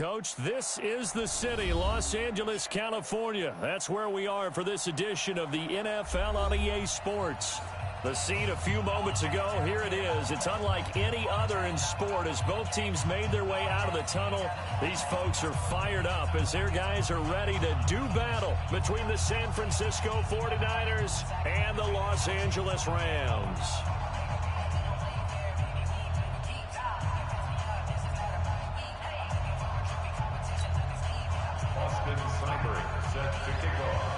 Coach. This is the city, Los Angeles, California. That's where we are for this edition of the NFL on EA Sports. The scene a few moments ago, here it is. It's unlike any other in sport as both teams made their way out of the tunnel. These folks are fired up as their guys are ready to do battle between the San Francisco 49ers and the Los Angeles Rams. Austin Seibert set to kick off.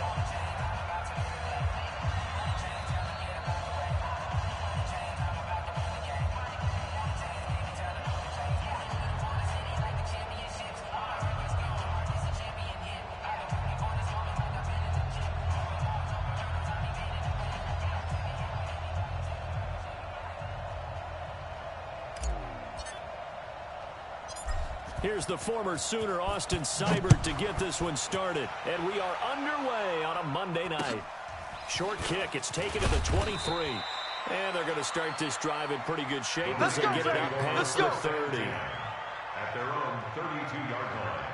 Here's the former Sooner, Austin Seibert, to get this one started. And we are underway on a Monday night. Short kick. It's taken to the 23. And they're going to start this drive in pretty good shape as they get it out past the 30. At their own 32-yard line.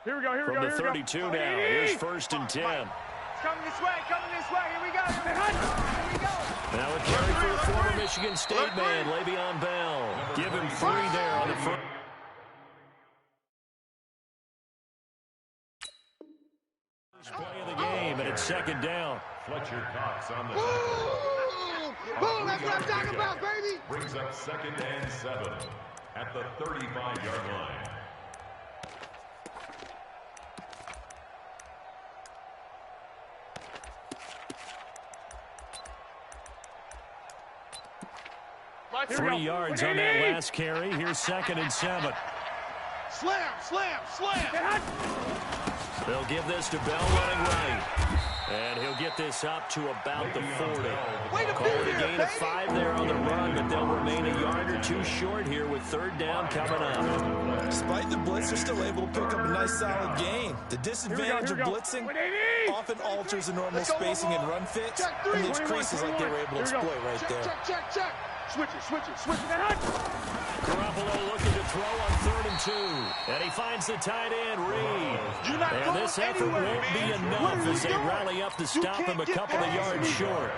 Here we go, here we From go, the 32 now, here's 1st and 10. It's coming this way, here we go. Here we go. Now a carry for the former Michigan State man, Le'Veon Bell. Give him 3 there on the front. First play of the game, and it's 2nd down. Fletcher Cox on the tackle. Boom, that's what I'm talking about, baby. Brings up 2nd and 7 at the 35-yard line. Here 3 yards on that last carry. Here's 2nd and 7. Slam. They'll give this to Bell running right. And he'll get this up to about the 40. Call it a gain of 5 there on the run, but they'll remain a yard or 2 short here with 3rd down coming up. Despite the blitz, they're still able to pick up a nice solid gain. The disadvantage of blitzing often alters the normal spacing and run fits and leaves creases like they were able to exploit right there. Check. Switch it. Garoppolo looking to throw on 3rd and 2. And he finds the tight end, Reed. And this effort won't be enough as they rally up to stop him a couple of yards short.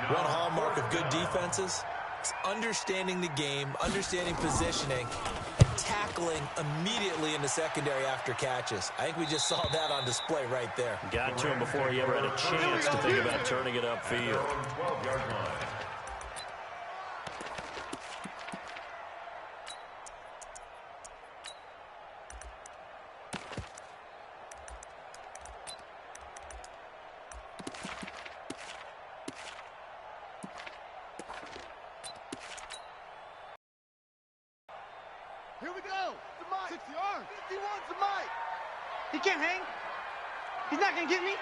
One hallmark of good defenses is understanding the game, understanding positioning, and tackling immediately in the secondary after catches. I think we just saw that on display right there. Got to him before he ever had a chance to think about turning it upfield. 12-yard line. Here we go. The Mike. 60 yards. 51's the Mike. He can't hang. He's not going to get me.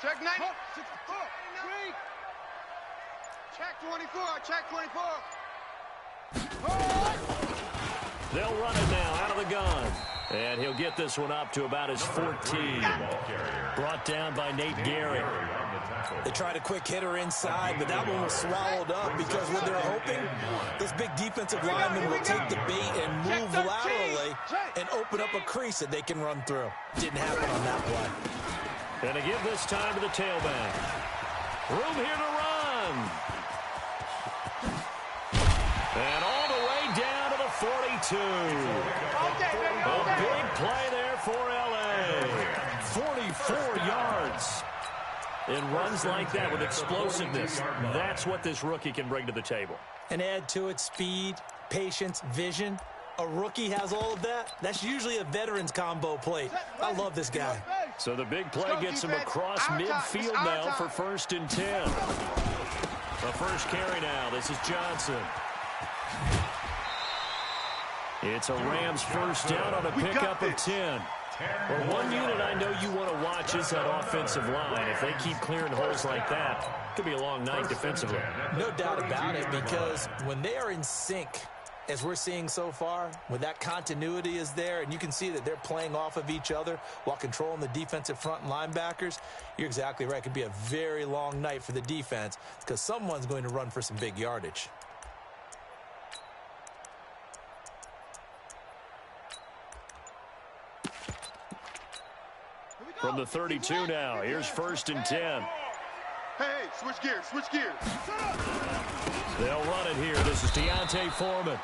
Check 90. 64. Three. Check 24. Check 24. They'll run it now out of the gun. And he'll get this one up to about his 14. Brought down by Nate Gehring. They tried a quick hitter inside, but that one was swallowed up because what they're hoping, those big defensive linemen will take the bait and move laterally and open up a crease that they can run through. Didn't happen on that play. And to give this time to the tailback. Room here to run. And all the way down to the 42. A big play there for L.A. 44 yards. And runs like that with explosiveness. That's what this rookie can bring to the table. And add to it speed, patience, vision. A rookie has all of that. That's usually a veteran's combo plate. I love this guy. So the big play gets him across midfield now for 1st and 10. The first carry now. This is Johnson. It's a Rams first down on a pickup of 10. Well, one unit I know you want to watch is that offensive line. If they keep clearing holes like that, it could be a long night defensively. No doubt about it, because when they are in sync, as we're seeing so far, when that continuity is there, and you can see that they're playing off of each other while controlling the defensive front and linebackers, you're exactly right. It could be a very long night for the defense because someone's going to run for some big yardage. From the 32 now, here's 1st and 10. Hey, switch gears, switch gears. They'll run it here. This is D'Onta Foreman.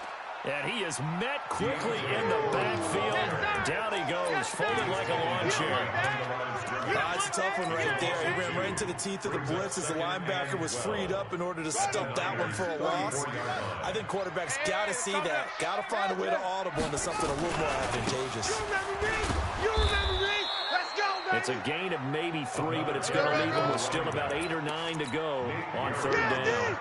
And he is met quickly in the backfield. Down he goes, folded like a lawn chair. It's a tough one right there. He ran right into the teeth of the blitz as the linebacker was freed up in order to stuff that one for a loss. I think quarterbacks got to see that. Got to find a way to audible into something a little more advantageous. You remember me? Let's go, baby. It's a gain of maybe 3, but it's going to leave him with still about 8 or 9 to go on 3rd down.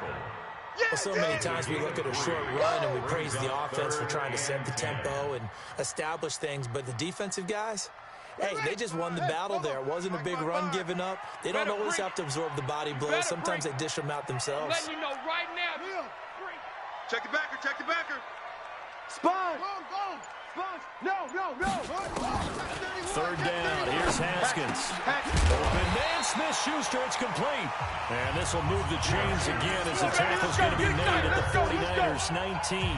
Well, so many times we look at a short run and we praise the offense for trying to set the tempo and establish things, but the defensive guys, hey, they just won the battle there. It wasn't a big run given up. They don't always have to absorb the body blows. Sometimes they dish them out themselves. Letting you know right now. Check the backer, check the backer. Spun. Go. No. 3rd down. Here's Haskins. Open man, Smith-Schuster. It's complete. And this will move the chains again as the tackle's going to be made at the 49ers 19.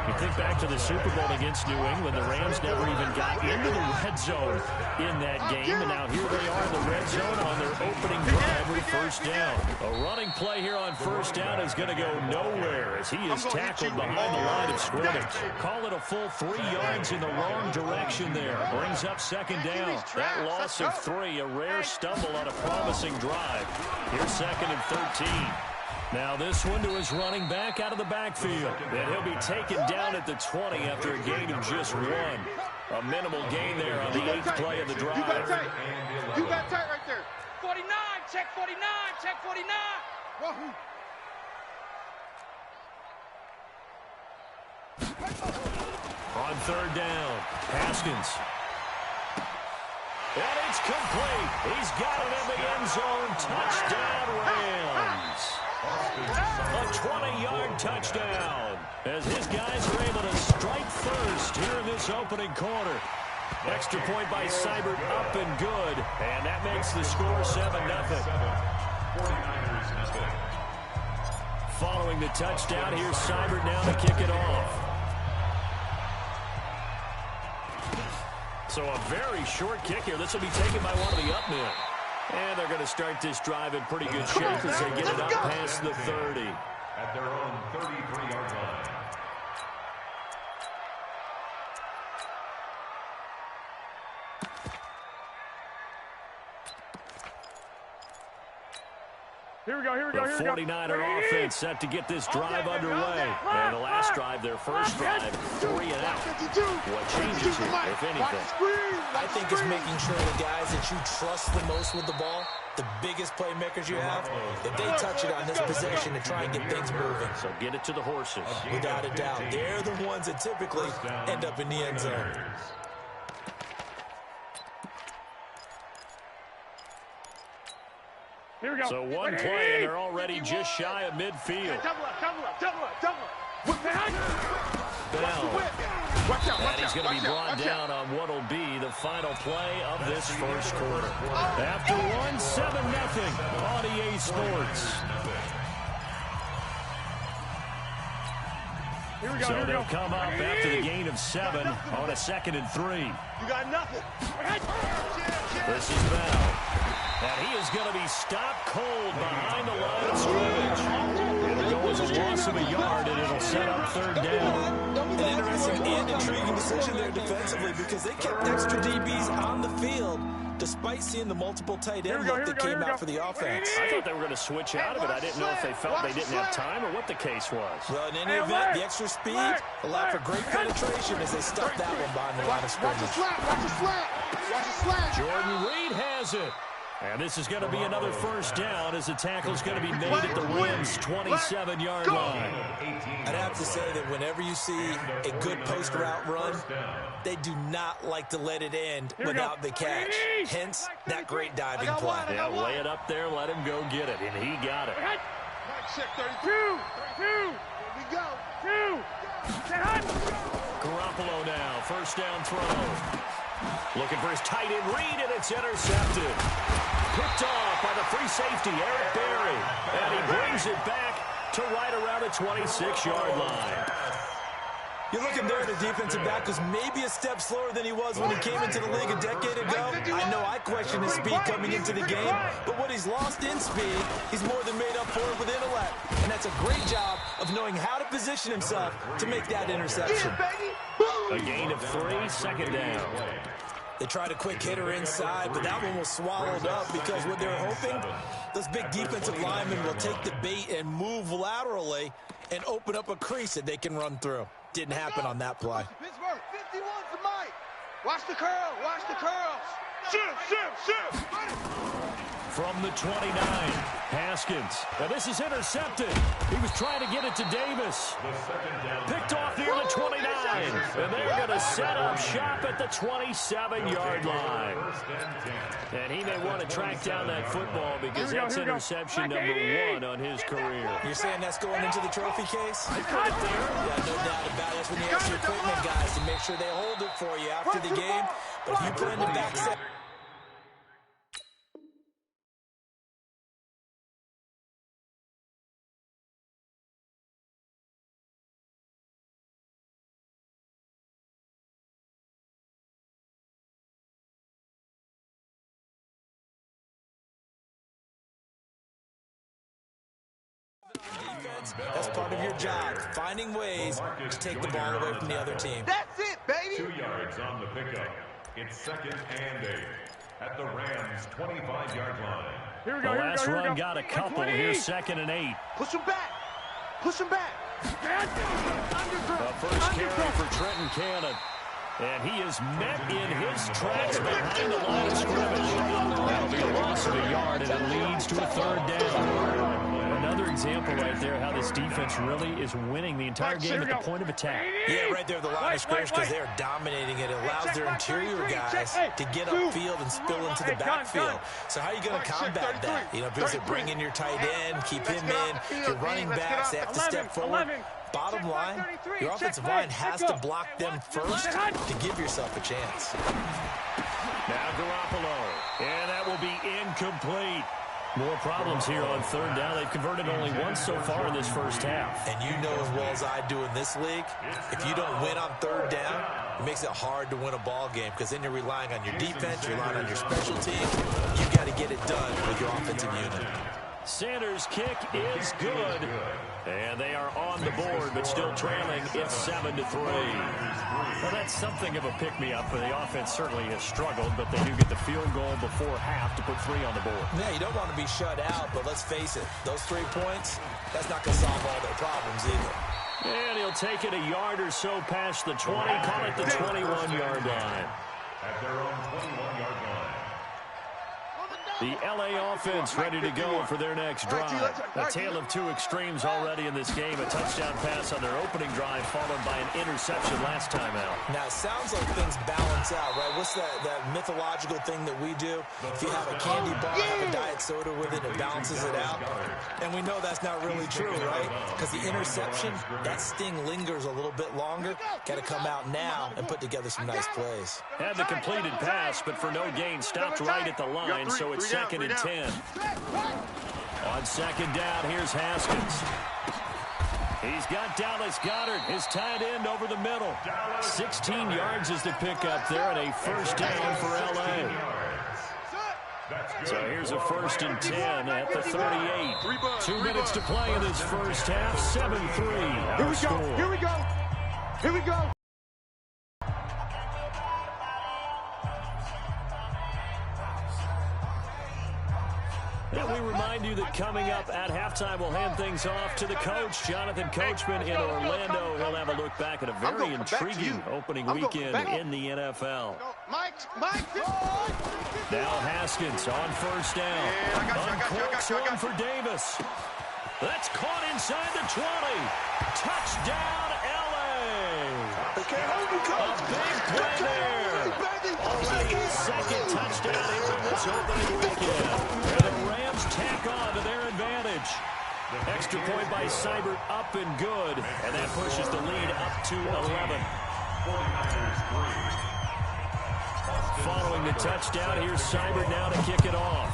You think back to the Super Bowl against New England. The Rams never even got into the red zone in that game. And now here they are in the red zone on their opening drive with 1st down. A running play here on 1st down is going to go nowhere as he is tackled behind the line of scrimmage. Call it a full 3 yards in the wrong direction there. Brings up 2nd down. That loss of 3, a rare stumble on a promising drive. Here's 2nd and 13. Now this one to his running back out of the backfield. And he'll be taken down at the 20 after a gain of just 1. A minimal gain there on the 8th play of the drive. You got tight right there. 49, check 49, check 49. Wahoo. On 3rd down, Haskins. And it's complete. He's got it in the end zone. Touchdown, Rams. A 20-yard touchdown as his guys are able to strike first here in this opening quarter. Extra point by Seibert up and good. And that makes the score 7-0. Following the touchdown, here's Seibert now to kick it off. So a very short kick here. This will be taken by one of the up men. And they're going to start this drive in pretty good shape as they get it up past the 30. At their own 33-yard line. Here we go. The 49er offense set to get this drive underway. And the last drive, their first drive, 3 and out. What changes here, if anything? I think it's making sure the guys that you trust the most with the ball, the biggest playmakers you have, if they touch it on this possession to try and get things moving. So get it to the horses. Without a doubt. They're the ones that typically end up in the end zone. Here we go. So one play, and they're already just shy of midfield. Double up. Bell. Watch out, And he's going to be brought down on what will be the final play of this first quarter. After one, 7-0 on EA Sports. So they'll come up after the gain of 7 on a 2nd and 3. You got nothing. This is Bell. And he is going to be stopped cold behind the line of scrimmage. It'll go as a loss of a yard, and it'll set up 3rd down. An interesting and intriguing decision there defensively because they kept extra DBs on the field despite seeing the multiple tight end look that came out for the offense. I thought they were going to switch out of it. I didn't know if they felt they didn't have time or what the case was. Well, in any event, the extra speed allowed for great penetration as they stuffed that one behind the line of scrimmage. Watch the slap. Watch the slap. Jordan Reed has it. And this is going to be another 1st down as the tackle's going to be made at the Rams' 27-yard line. I'd have to say that whenever you see a good post route run, they do not like to let it end without the catch. Hence, that great diving play. Yeah, lay it up there, let him go get it, and he got it. Check 32. Here we go. 2. Garoppolo now, 1st down throw. Looking for his tight end Reed, and it's intercepted. Picked off by the free safety, Eric Berry. And he brings it back to right around the 26-yard line. You're looking there at the defensive back was maybe a step slower than he was when he came into the league a decade ago. I know I questioned his speed coming into the game, but what he's lost in speed, he's more than made up for it with intellect. And that's a great job of knowing how to position himself to make that interception. A gain of 3, 2nd down. They tried a quick hitter inside, but that one was swallowed up because what they're hoping, those big defensive linemen will take the bait and move laterally and open up a crease that they can run through. Didn't happen on that play. Pittsburgh, 51's the mic. Watch the curl. Watch the curls. Shoot. From the 29, Haskins. Now this is intercepted. He was trying to get it to Davis. Picked off near the 29. And they're going to set up shop at the 27-yard line. And he may want to track down that football because that's interception number 1 on his career. You're saying that's going into the trophy case? I put it there. Yeah, no doubt about it. That's when you ask your equipment guys to make sure they hold it for you after the game. But if you plan to back set... Defense, that's part of your job, finding ways to take the ball away from the other team. That's it, baby. 2 yards on the pickup. It's 2nd and 8 at the Rams' 25-yard line. The last run got a couple. Here's 2nd and 8. Push him back. The first carry for Trenton Cannon. And he is met in his tracks behind the line of scrimmage. That'll be a loss of a yard, and it leads to a 3rd down. Another example right there how this defense really is winning the entire game at the point of attack. Yeah, right there at the line of scrimmage because they're dominating it. It allows their interior guys to get upfield and spill into the backfield. So how are you going to combat that? You know, because they bring in your tight end, keep him in. Your running backs, they have to step forward. Bottom line, your offensive line has to block them first to give yourself a chance. Now Garoppolo, and that will be incomplete. More problems here on 3rd down. They've converted only once so far in this first half. And you know as well as I do in this league, if you don't win on 3rd down, it makes it hard to win a ball game because then you're relying on your defense, you're relying on your special teams. You got to get it done with your offensive unit. Sanders' kick is good. And they are on the board, but still trailing. It's 7-3. Well, that's something of a pick-me-up. The offense certainly has struggled, but they do get the field goal before half to put 3 on the board. Yeah, you don't want to be shut out, but let's face it. Those 3 points, that's not going to solve all their problems either. And he'll take it a yard or so past the 20, call it the 21-yard line. At their own 21-yard line. The LA offense ready to go for their next drive. A tale of two extremes already in this game. A touchdown pass on their opening drive, followed by an interception last time out. Now, it sounds like things balance out, right? What's that mythological thing that we do? If you have a candy bar, have a diet soda with it, it balances it out. And we know that's not really true, right? Because the interception, that sting lingers a little bit longer. Got to come out now and put together some nice plays. Had the completed pass, but for no gain, stopped right at the line, so it's 2nd and 10. On second down, here's Haskins. He's got Dallas Goedert, his tight end, over the middle. 16 yards is the pickup there, and a first down for L.A. So here's a 1st and 10 at the 38. 2 minutes to play in this first half. 7-3 our score. Here we go. Here we go. And we remind you that coming up at halftime, we'll hand things off to the coach, Jonathan Coachman in Orlando. He'll have a look back at a very intriguing opening weekend in the NFL. Now Haskins on first down. Uncorks one for Davis. That's caught inside the 20. Touchdown, L.A. A big play there. Already his second touchdown here in this opening weekend. And the Rams tack on to their advantage. Extra point by Seibert, up and good. And that pushes the lead up to 11. Following the touchdown, here's Seibert now to kick it off.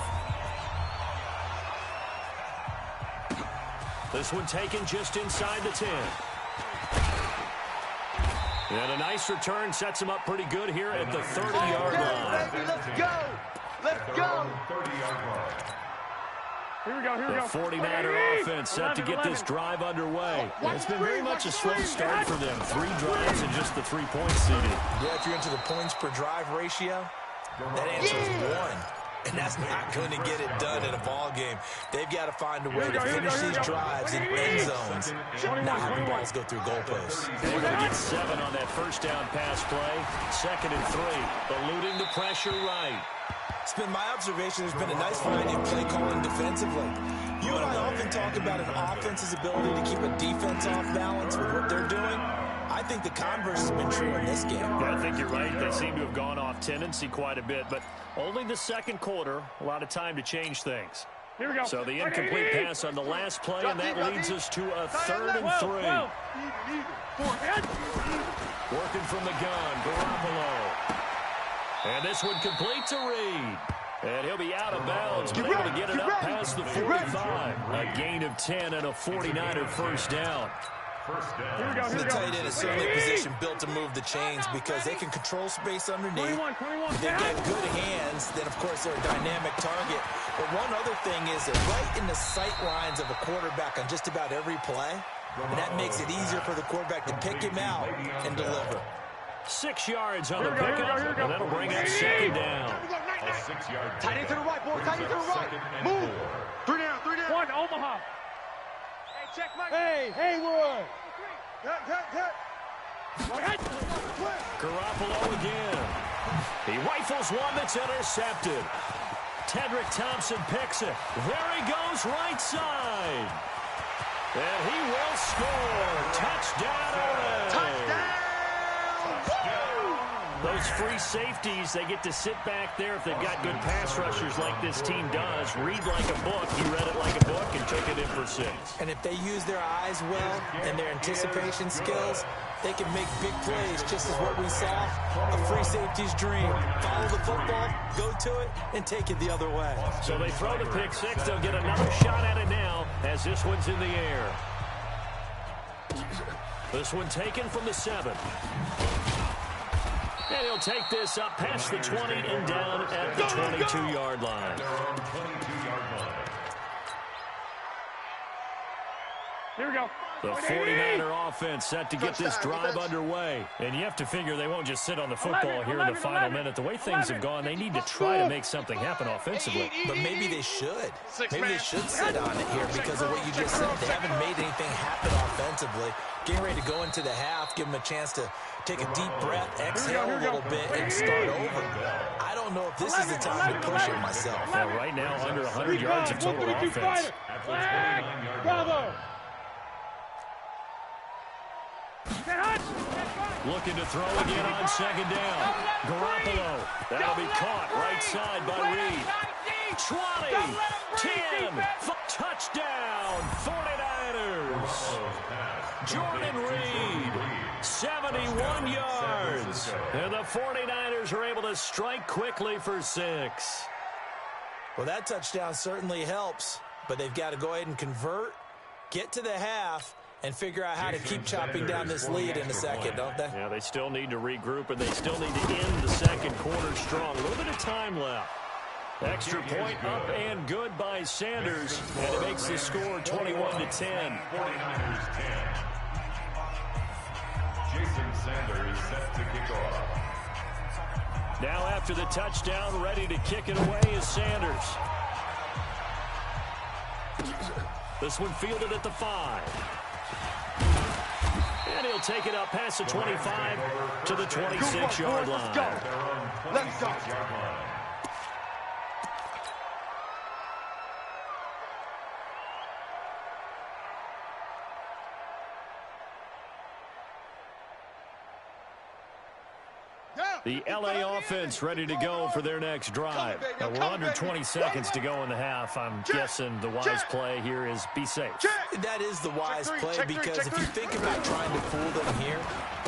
This one taken just inside the 10. And a nice return sets him up pretty good here at the 30-yard line. Let's go. Let's go. Here we go. The 49er offense set to get this drive underway. It's been very much a slow start for them. 3 drives and just the 3 points seeded. Yeah, if you're into the points per drive ratio, that answer is 1. And that's not going to get it done in a ball game. They've got to find a way to finish these drives in end zones, not having balls go through goalposts. They're going to get 7 on that first down pass play. 2nd and 3. Eluding the pressure right. It's been my observation there's been a nice variety of play calling defensively. You and I often talk about an offense's ability to keep a defense off balance with what they're doing. I think the converse has been true in this game. Yeah, I think you're right. They seem to have gone off tendency quite a bit, but only the second quarter, a lot of time to change things. Here we go. So the incomplete pass on the last play, and that leads us to a 3rd and 3. Working from the gun, Garoppolo. And this one complete to Reed. And he'll be out of bounds, but able to get it up past the 45. A gain of 10 and a 49er first down. The tight end is certainly a position built to move the chains because they can control space underneath. They've got good hands. Then, of course, they're a dynamic target. But one other thing is they're right in the sight lines of a quarterback on just about every play. And that makes it easier for the quarterback to pick him out and deliver. 6 yards on the pickup, and that'll bring up 2nd down. A 6-yard Tight end to the right, boy. Tight end to the right. Move. 3 down. 3 down. 1, Omaha. Hey, check my... Hey, Haywood. Cut. Garoppolo again. He rifles one that's intercepted. Tedrick Thompson picks it. There he goes, right side. And he will score. Touchdown, LA. Touchdown. Those free safeties, they get to sit back there if they've got good pass rushers like this team does. Read like a book. He read it like a book and took it in for 6. And if they use their eyes well and their anticipation skills, they can make big plays, just as what we saw. A free safety's dream. Follow the football, go to it, and take it the other way. So they throw the pick 6. They'll get another shot at it now as this one's in the air. This one taken from the 7. And he'll take this up past the 20 and down at the 22-yard line. Here we go. The 49er offense set to get this drive underway. And you have to figure they won't just sit on the football here in the final minute. The way things have gone, they need to try to make something happen offensively. But maybe they should. Maybe they should sit on it here because of what you just said. They haven't made anything happen offensively. Getting ready to go into the half, give them a chance to take a deep breath, exhale a little bit, and start over. I don't know if this is the time to push it myself. Now, right now, under 100 yards of total offense. Bravo. Looking to throw again on second down. Garoppolo. That'll be caught right side by Reed. 20, 10, touchdown, 49ers. Jordan Reed, 71 yards. And the 49ers are able to strike quickly for 6. Well, that touchdown certainly helps, but they've got to go ahead and convert, get to the half, and figure out how to keep chopping down this lead in a second, don't they? Yeah, they still need to regroup, and they still need to end the second quarter strong. A little bit of time left. Extra point up and good by Sanders, and it makes the score 21-10. 49ers 10. Jason Sanders set to kick off. Now after the touchdown, ready to kick it away is Sanders. This one fielded at the 5. And he'll take it up past the 25 to the 26-yard line. Let's go. The LA offense ready to go for their next drive. Now, we're under 20 seconds to go in the half. I'm guessing the wise play here is be safe. That is the wise play because if you think about trying to fool them here,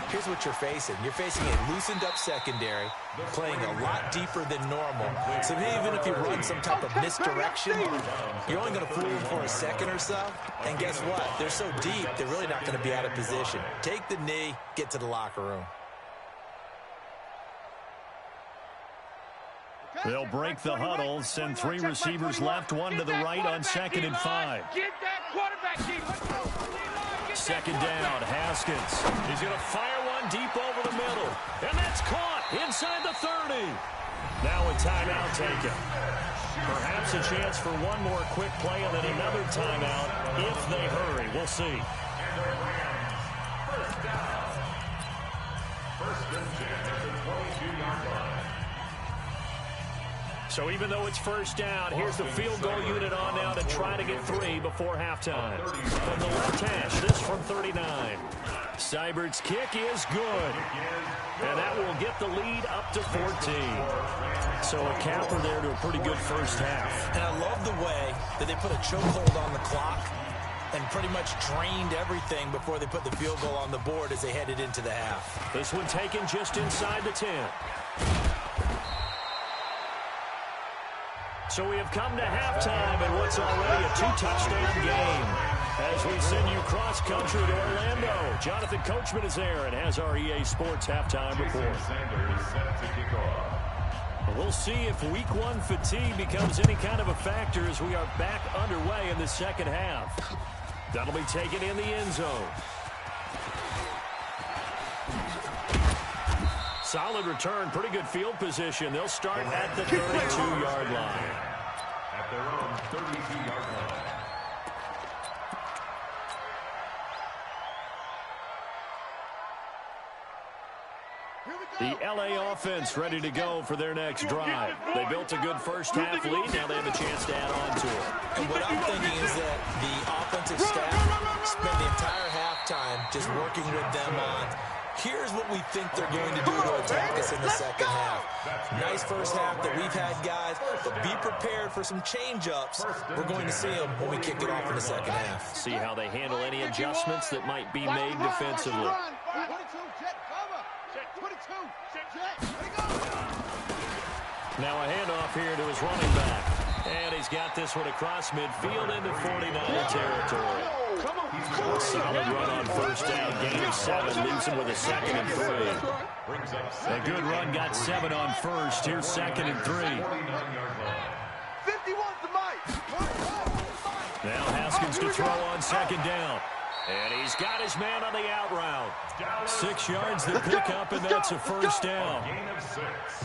here's what you're facing. You're facing a loosened up secondary, playing a lot deeper than normal. So even if you run some type of misdirection, you're only going to fool them for a second or so. And guess what? They're so deep, they're really not going to be out of position. Take the knee, get to the locker room. They'll break the huddle, send 3 receivers left, 1 to the right on 2nd and 5. Get that quarterback keep. Second down, Haskins. He's going to fire one deep over the middle. And that's caught inside the 30. Now a timeout taken. Perhaps a chance for one more quick play and then another timeout if they hurry. We'll see. First down. First and 10 at the 22-yard line. So even though it's first down, here's the field goal unit on now to try to get 3 before halftime. From the left hash, this from 39. Seibert's kick is good. And that will get the lead up to 14. So a capper there to a pretty good first half. And I love the way that they put a chokehold on the clock and pretty much drained everything before they put the field goal on the board as they headed into the half. This one taken just inside the 10. So we have come to halftime in what's already a 2-touchdown game. As we send you cross-country to Orlando, Jonathan Coachman is there and has our EA Sports halftime report. Sanders set to kick off. We'll see if Week 1 fatigue becomes any kind of a factor as we are back underway in the second half. That'll be taken in the end zone. Solid return, pretty good field position. They'll start at the 32-yard line. At their own 32-yard line. The LA offense ready to go for their next drive. They built a good first half lead. Now they have a chance to add on to it. And what I'm thinking is that the offensive staff spent the entire halftime just working with them on here's what we think they're going to do to attack us in the second half. Nice first half that we've had, guys, but be prepared for some change-ups. We're going to see them when we kick it off in the second half. See how they handle any adjustments that might be made defensively. Now a handoff here to his running back. And he's got this one across midfield into 49er territory. Solid run on first down. Gain of 7. Leaves him with a 2nd and 3. A good run. Got 7 on first. Here's 2nd and 3. Now Haskins to throw on second down. And he's got his man on the out route. 6 yards to pick up, and that's a first down.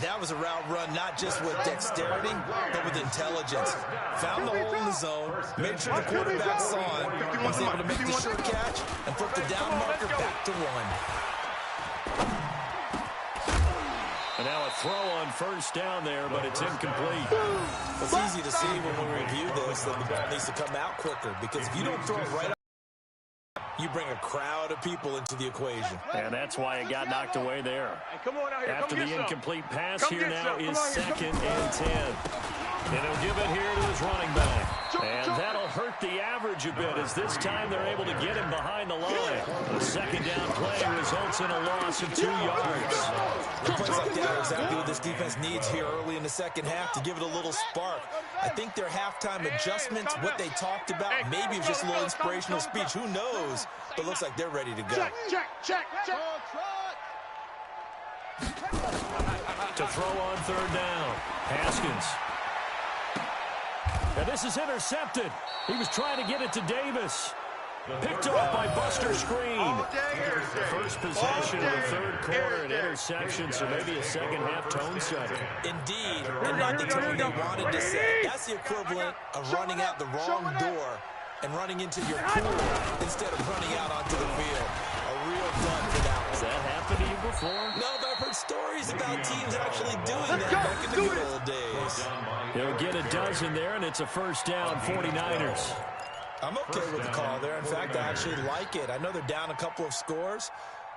That was a route run not just with dexterity, but with intelligence. Found the hole in the zone, made sure the quarterback saw it, was able to make the sure catch, and flip the down marker back to 1. And now a throw on first down there, but it's incomplete. It's easy to see when we review this that the ball needs to come out quicker, because if you don't throw it right, you bring a crowd of people into the equation. And that's why it got knocked away there. Hey, come on out here. After the incomplete pass, here now is second and 10. And he'll give it here to his running back. And that'll hurt the average a bit, as this time they're able to get him behind the line. The second down play results in a loss of 2 yards. The plays like that are exactly what this defense needs here early in the second half to give it a little spark. I think their halftime adjustments, what they talked about, maybe it's just a little inspirational speech. Who knows? But it looks like they're ready to go. Check. To throw on third down, Haskins. And this is intercepted. He was trying to get it to Davis. Picked off by Buster Screen. First possession of the third quarter, an interception, so maybe a second-half tone setter. Indeed, and not the tone they wanted to set. That's the equivalent of running out the wrong door and running into your pool instead of running out onto the field. A real dud for that one. Has that happened to you before? No, but I've heard stories about teams actually doing that back in the good old days. They'll get a dozen there, and it's a first down, 49ers. I'm okay with the call there. In fact, I actually like it. I know they're down a couple of scores,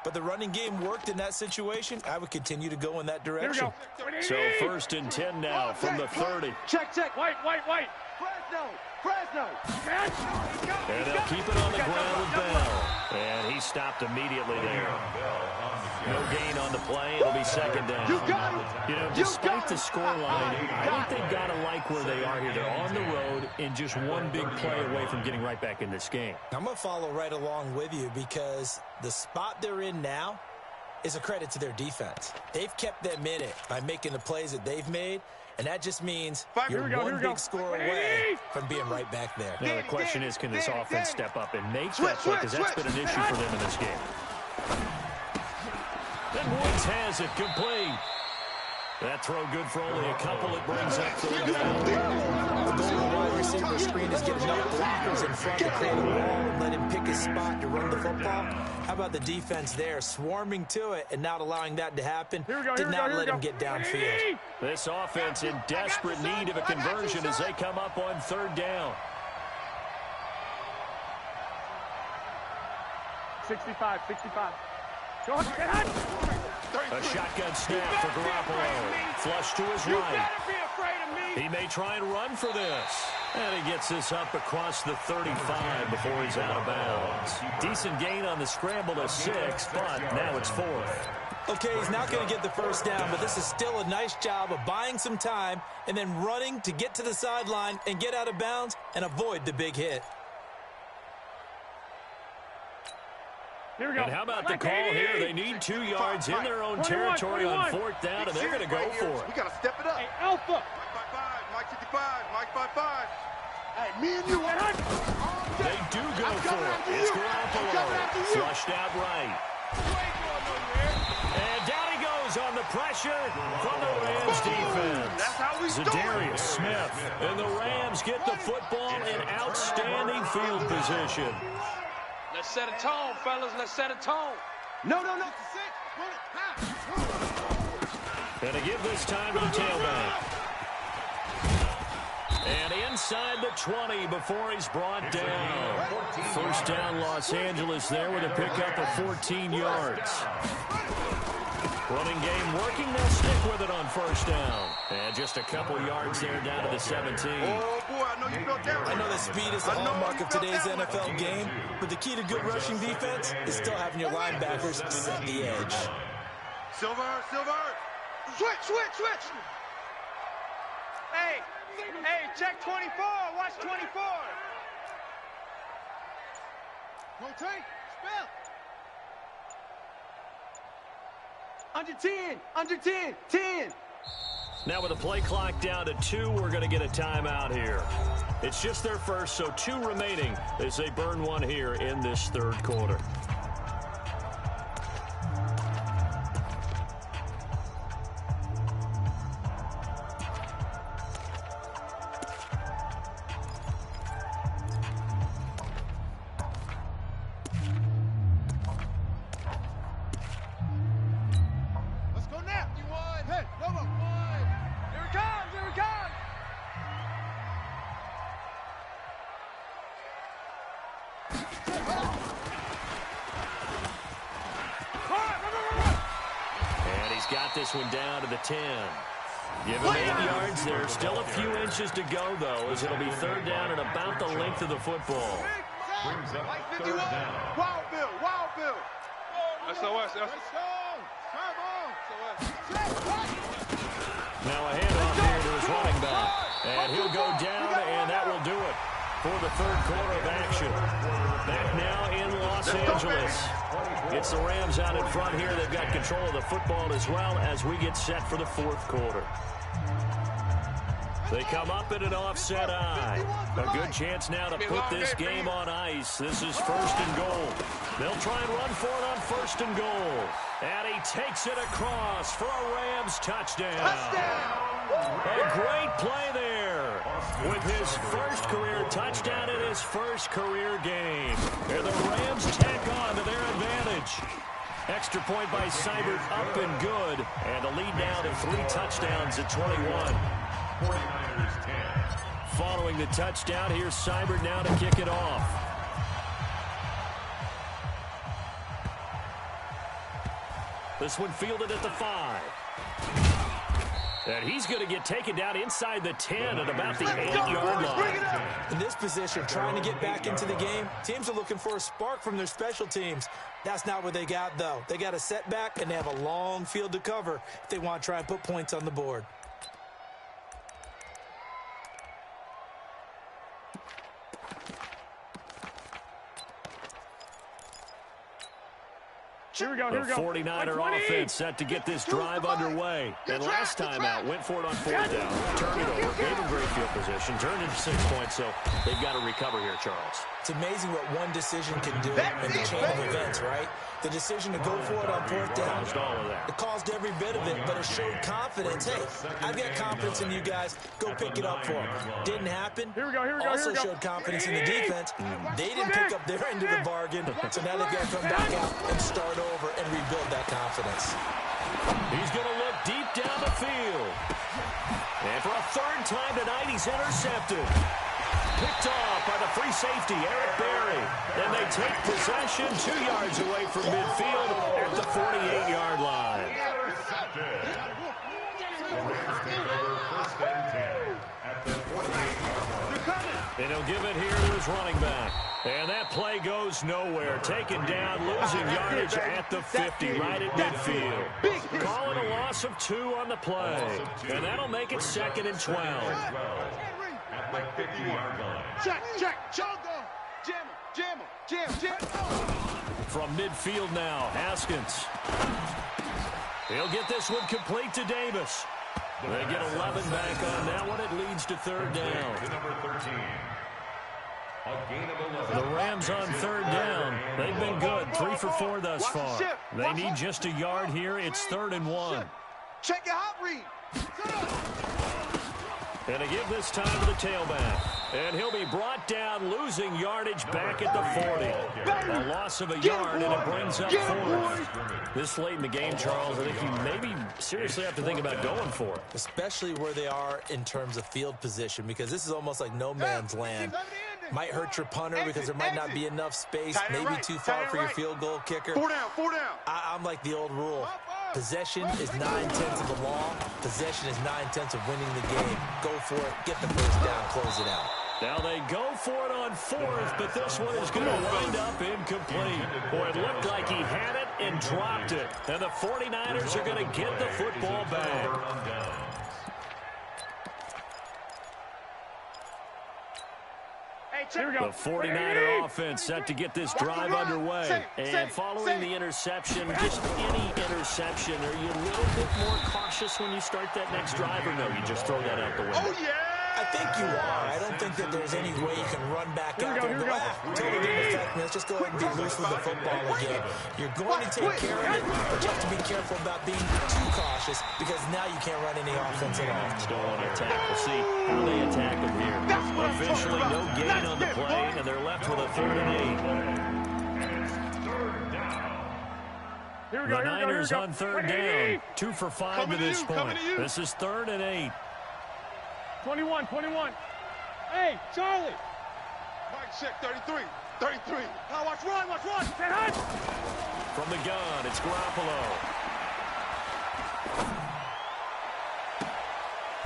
but the running game worked in that situation. I would continue to go in that direction. So first and 10 now from the 30. Check. White. Fresno. And they'll keep it on the ground with Bell. And he stopped immediately there. No gain on the play. It'll be second down. You know, despite the scoreline, I think they've got to like where they are here. They're on the road and just one big play away from getting right back in this game. I'm going to follow right along with you, because the spot they're in now is a credit to their defense. They've kept them in it by making the plays that they've made, and that just means you're one big score away from being right back there. Now, the question is, can this offense step up and make that play? Because that's been an issue for them in this game. Then Woods has it complete. That throw good for only a couple. It brings up third down. The goal of the wide receiver screen is get enough blockers in front to create a wall and let him pick his spot to run the football. How about the defense there, swarming to it and not allowing that to happen? Did not let him get downfield. This offense in desperate need of a conversion as they come up on third down. 65. A shotgun snap for Garoppolo. Flush to his right. He may try and run for this. And he gets this up across the 35 before he's out of bounds. Decent gain on the scramble to 6, but now it's 4th. Okay, he's not going to get the first down, but this is still a nice job of buying some time and then running to get to the sideline and get out of bounds and avoid the big hit. Here we go. And how about the call here? They need 2 yards in their own territory on 4th down, and they're going to go for it. We got to step it up. Hey, Alpha. Mike 55, Mike 55. Hey, me and you. They do go for it. It's Garoppolo. Flushed out right. And down he goes on the pressure from the Rams defense. That's how we Zadarius Smith. And the Rams get the football in outstanding field position. Let's set a tone, fellas. Let's set a tone. No. And to give this time to the tailback. And inside the 20 before he's brought down. First down, Los Angeles there with a pickup of 14 yards. Running game working. They'll stick with it on first down. And just a couple yards there down to the 17. Oh, boy, I know you felt that. I know that speed is the hallmark of today's NFL game, but the key to good rushing defense is still having your linebackers set the edge. Silver. Switch. Hey, check 24. Watch 24. Rotate. Spell. Under 10. 10. Now with the play clock down to 2, we're going to get a timeout here. It's just their first, so 2 remaining as they burn one here in this third quarter. Got this one down to the 10. Give him 8 yards. There's still a few inches to go, though, as it'll be third down and about the length of the football. Brings up third down. Wild Bill, Wild Bill. SOS, SOS. Now a handoff here to his running back. And he'll go down, and that will do it for the third quarter of action. Back now in Los Angeles. It's the Rams out in front here. They've got control of the football as well as we get set for the fourth quarter. They come up in an offset eye. A good chance now to put this game on ice. This is first and goal. They'll try and run for it on first and goal. And he takes it across for a Rams touchdown. A great play there with his first career touchdown in his first career game. And the Rams tack on to their advantage. Extra point by Seibert up and good. And a lead now to 3 touchdowns at 21. 49ers 10. Following the touchdown, here's Seibert now to kick it off. This one fielded at the 5. And he's going to get taken down inside the 10 at about the 8-yard line. In this position, trying to get back into the game, teams are looking for a spark from their special teams. That's not what they got, though. They got a setback, and they have a long field to cover if they want to try and put points on the board. Here we go, here we The go. 49er offense set to get this drive underway. And last time out, went for it on 4th down. Turned it over, gave them great field position, turned into 6 points, so they've got to recover here, Charles. It's amazing what one decision can do in the chain of events, right? The decision to go for it on 4th down, it caused every bit of it, but it showed confidence. Hey, I've got confidence in you guys. Go pick it up for them. Didn't happen. Here we go, here we go, Also here we go. showed confidence in the defense. They didn't pick up their end of the bargain, so now they've got to come back out and start over and rebuild that confidence. He's going to look deep down the field. And for a 3rd time tonight, he's intercepted. Picked off by the free safety, Eric Berry. And they take possession 2 yards away from midfield at the 48-yard line. And he'll give it here to his running back. And that play goes nowhere. Taken down, losing yardage at the 50, right at midfield. Calling a loss of 2 on the play. And that'll make it 2nd and 12. At the 50-yard line. Check, jam. From midfield now, Haskins. He'll get this one complete to Davis. They get 11 back on that one. It leads to 3rd down. To number 13. A gain of 11. The Rams on 3rd down. They've been good, 3 for 4 thus far. They need just a yard here. It's 3rd and 1. Check your hot read. And to give this time to the tailback. And he'll be brought down, losing yardage back at the 40. A loss of a yard, and it brings up 4th. This late in the game, Charles, I think you maybe seriously have to think about going for it. Especially where they are in terms of field position, because this is almost like no man's land. Might hurt your punter because there might not be enough space, maybe too far for your field goal kicker. 4 down. I'm like the old rule. Possession is 9/10 of the law. Possession is 9/10 of winning the game. Go for it, get the first down, close it out. Now they go for it on 4th, but this one is going to wind up incomplete. Boy, it looked like he had it and dropped it. And the 49ers are going to get the football back. Hey, The 49er offense set to get this drive underway. And following the interception, just any interception, are you a little bit more cautious when you start that next drive, or no, you just throw that out the window? Oh, yeah! I think you are. I don't think that there's any way you can run back out there and go, totally didn't affect me. Let's just go ahead and be loose with the football again. You're going to take care of it, but you have to be careful about being too cautious because now you can't run any offense at all. Still want to attack. We'll see how they attack him here. Officially, no gain on the play, and they're left with a 3rd and 8. The Niners on 3rd down. 2 for 5 to this point. This is 3rd and 8. 21. Hey, Charlie. Mike check, 33. Now watch run. Say hunt. From the gun, it's Garoppolo.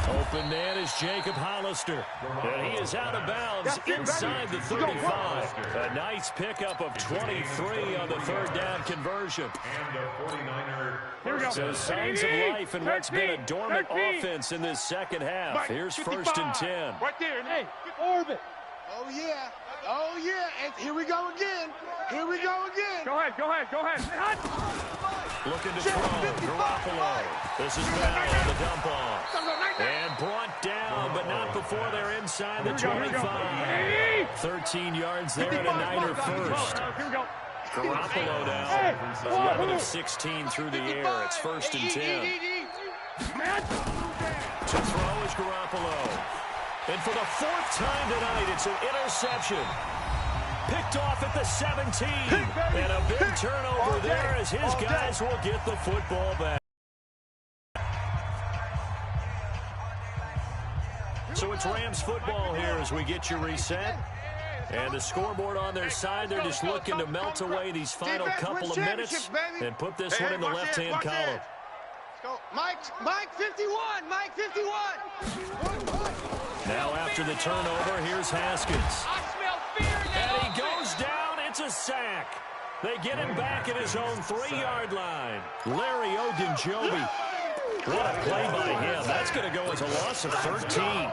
Open man is Jacob Hollister. And he is out of bounds inside the 35. A nice pickup of 23 on the 3rd down conversion. And a 49er. So signs of life in what's been a dormant offense in this second half. Here's 1st and 10. Right there. Hey, orbit. Oh, yeah. And here we go again. Go ahead. Say hunt. Looking to throw. Garoppolo. This is Bell on the dump off. And brought down, but not before they're inside the 25. 13 yards there and a Niner first. Here we go. Garoppolo now. 11 of 16 through the air. It's 1st and 10. To throw is Garoppolo. And for the 4th time tonight, it's an interception. Picked off at the 17. And a big turnover there as his guys will get the football back. So it's Rams football here as we get you reset. And the scoreboard on their side, they're just looking to melt away these final couple of minutes and put this one in the left-hand column. Go. Mike 51. Now after the turnover, here's Haskins. I smell fear now. And he goes down. It's a sack. They get him back at his own 3-yard line. Larry Ogunjobi. What a play by him. That's going to go as a loss of 13.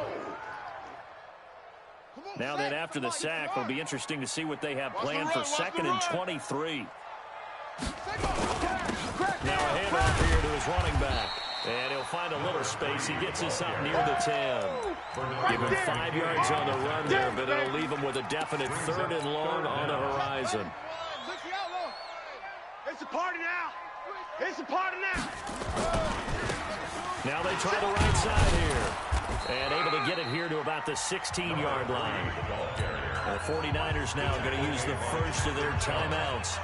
Now then, after the sack, it'll be interesting to see what they have planned for 2nd and 23. Now a handoff here to his running back. And he'll find a little space. He gets us up near the 10. Give him 5 yards on the run there, but it'll leave him with a definite 3rd and long on the horizon. It's a party now. Now they try the right side here. And able to get it here to about the 16-yard line. The 49ers now going to use the first of their timeouts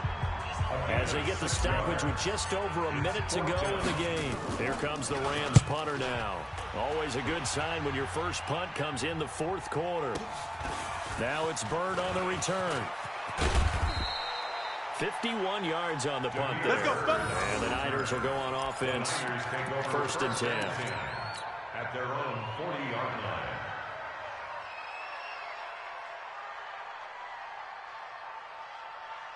as they get the stoppage with just over a minute to go in the game. Here comes the Rams punter now. Always a good sign when your first punt comes in the 4th quarter. Now it's Bird on the return. 51 yards on the punt there. And the Niners will go on offense. 1st and 10. At their own 40-yard line.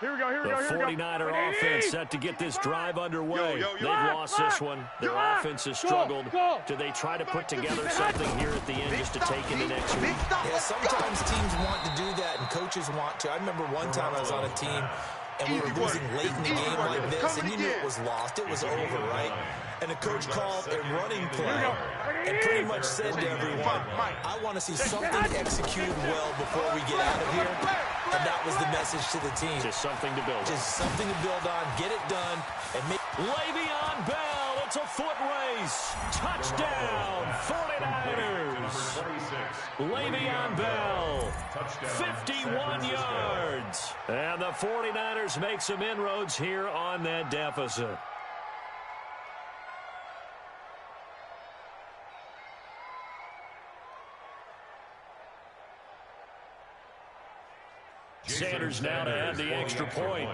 Here we go. The 49er offense set to get this drive underway. They've lost this one. Their offense has struggled. Do they try to put together something here at the end just to take into next week? Yeah, sometimes teams want to do that and coaches want to. I remember one time I was on a team and we were losing late in the game like this, and you knew it was lost. It was over, right? And the coach called a running play and pretty much said to everyone, I want to see something executed well before we get out of here. And that was the message to the team. Just something to build on. Just something to build on, get it done, and make... Le'Veon Bell, it's a foot race. Touchdown, 49ers. Le'Veon Bell, 51 yards. And the 49ers make some inroads here on that deficit. Sanders now to add the extra point.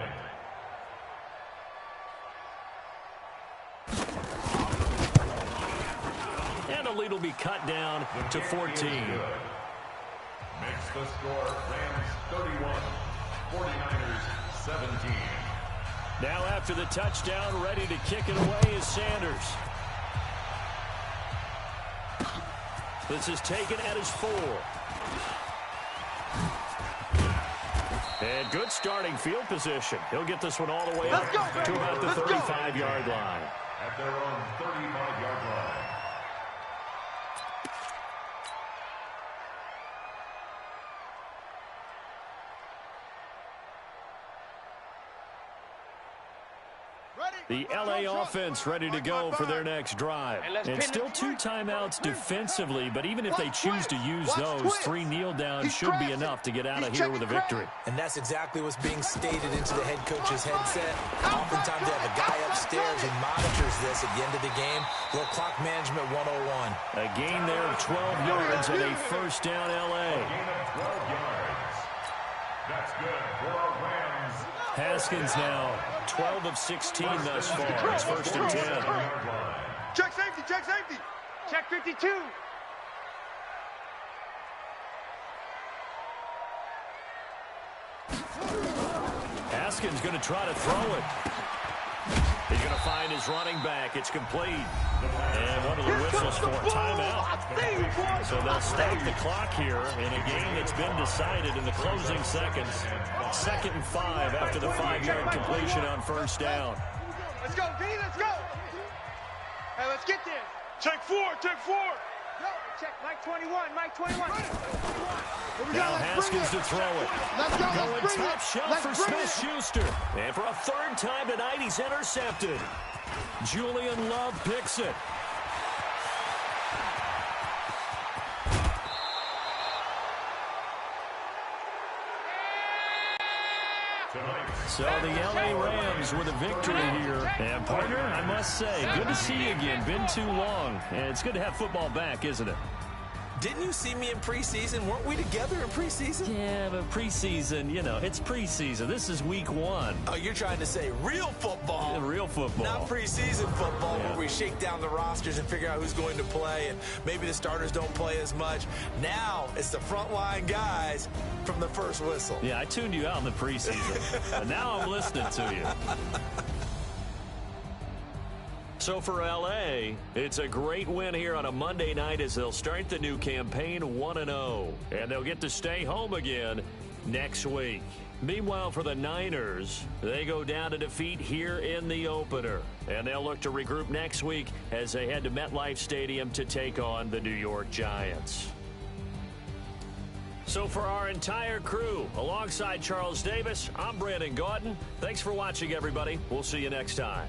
And the lead will be cut down to 14. Makes the score Rams 31, 49ers 17. Now after the touchdown, ready to kick it away is Sanders. This is taken at his 4. And good starting field position. He'll get this one all the way up to about the 35-yard line. At their own 35-yard line. The LA offense ready to go for their next drive. And still 2 timeouts defensively, but even if they choose to use those, 3 kneel downs should be enough to get out of here with a victory. And that's exactly what's being stated into the head coach's headset. Oftentimes they have a guy upstairs who monitors this at the end of the game. Little clock management 101. A gain there of 12 yards and a first down LA. A gain of 12 yards. That's good for Rams. Haskins now 12 of 16 thus far. It's first and 10. Check safety, check safety. Check 52. Haskins going to try to throw it. He's going to find his running back. It's complete. And one of the whistles for a timeout. So they'll stop the clock here in a game that's been decided in the closing seconds. 2nd and 5 after the 5-yard completion on first down. Let's go, B, let's go. Hey, let's get this. Check 4, check 4. Yo, check Mike 21, Mike 21. Now Haskins to throw it. Let's go, Going let's bring top it. shelf Let's for bring it. Smith-Schuster. And for a 3rd time tonight, he's intercepted. Julian Love picks it. So the LA Rams with a victory here. And partner, I must say, good to see you again. Been too long. And it's good to have football back, isn't it? Didn't you see me in preseason? Weren't we together in preseason? Yeah, but preseason, you know, it's preseason. This is week 1. Oh, you're trying to say real football. Real football. Not preseason football where we shake down the rosters and figure out who's going to play, and maybe the starters don't play as much. Now it's the frontline guys from the first whistle. Yeah, I tuned you out in the preseason. But now I'm listening to you. So for LA, it's a great win here on a Monday night as they'll start the new campaign 1-0. And they'll get to stay home again next week. Meanwhile, for the Niners, they go down to defeat here in the opener. And they'll look to regroup next week as they head to MetLife Stadium to take on the New York Giants. So for our entire crew, alongside Charles Davis, I'm Brandon Gaudin. Thanks for watching, everybody. We'll see you next time.